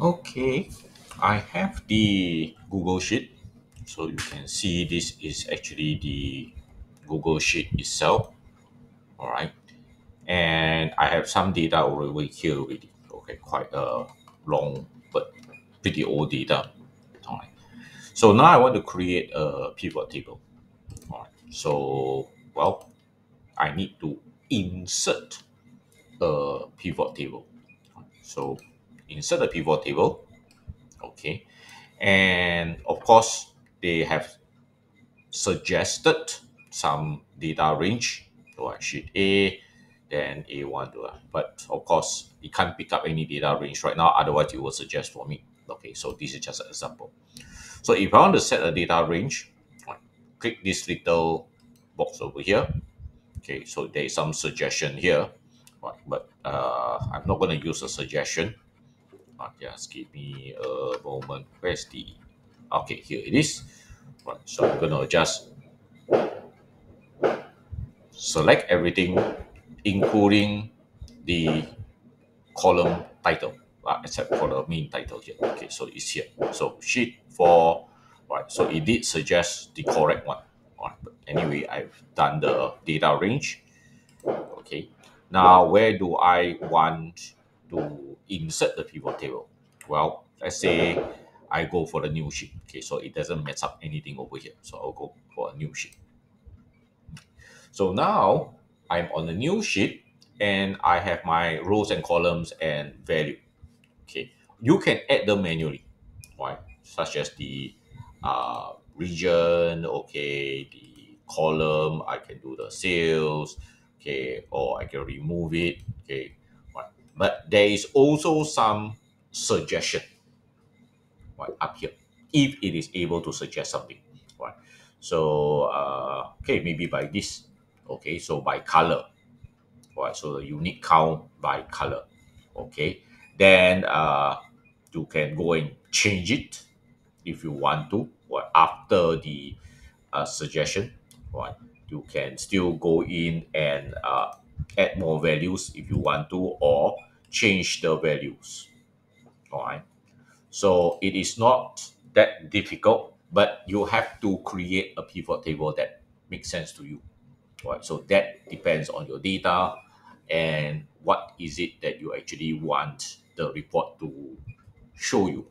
Okay, I have the Google Sheet. So you can see this is actually the Google Sheet itself. All right. And I have some data over here already. Okay, quite a long but pretty old data. All right. So now I want to create a pivot table. All right. So, well, I need to insert a pivot table. So, insert a pivot table. Okay. And of course, they have suggested some data range. So I sheet A, then A1 to but of course, it can't pick up any data range right now, otherwise it will suggest for me. Okay, so this is just an example. So if I want to set a data range, right, click this little box over here. Okay, so there is some suggestion here, right, but I'm not going to use a suggestion. Just give me a moment. Where's the? Okay, here it is. Right, so I'm going to just select everything, including the column title, except for the main title here. Okay, so it's here. So sheet 4, right? So it did suggest the correct one. Right, but anyway, I've done the data range. Okay, now where do I want to insert the pivot table? Well, let's say I go for the new sheet. Okay, so it doesn't mess up anything over here. So I'll go for a new sheet. So now I'm on the new sheet and I have my rows and columns and value. Okay, you can add them manually, right? Such as the region, okay, the column, I can do the sales, okay, or I can remove it, okay, right? But there is also some suggestion, right, up here, if it is able to suggest something, right? So, okay, maybe by this, okay, so by color, right? So the unique count by color, okay. Then you can go and change it if you want to. Or after the suggestion, right? You can still go in and add more values if you want to, or change the values. All right. So it is not that difficult, but you have to create a pivot table that makes sense to you. Right? So that depends on your data and what is it that you actually want the report to show you.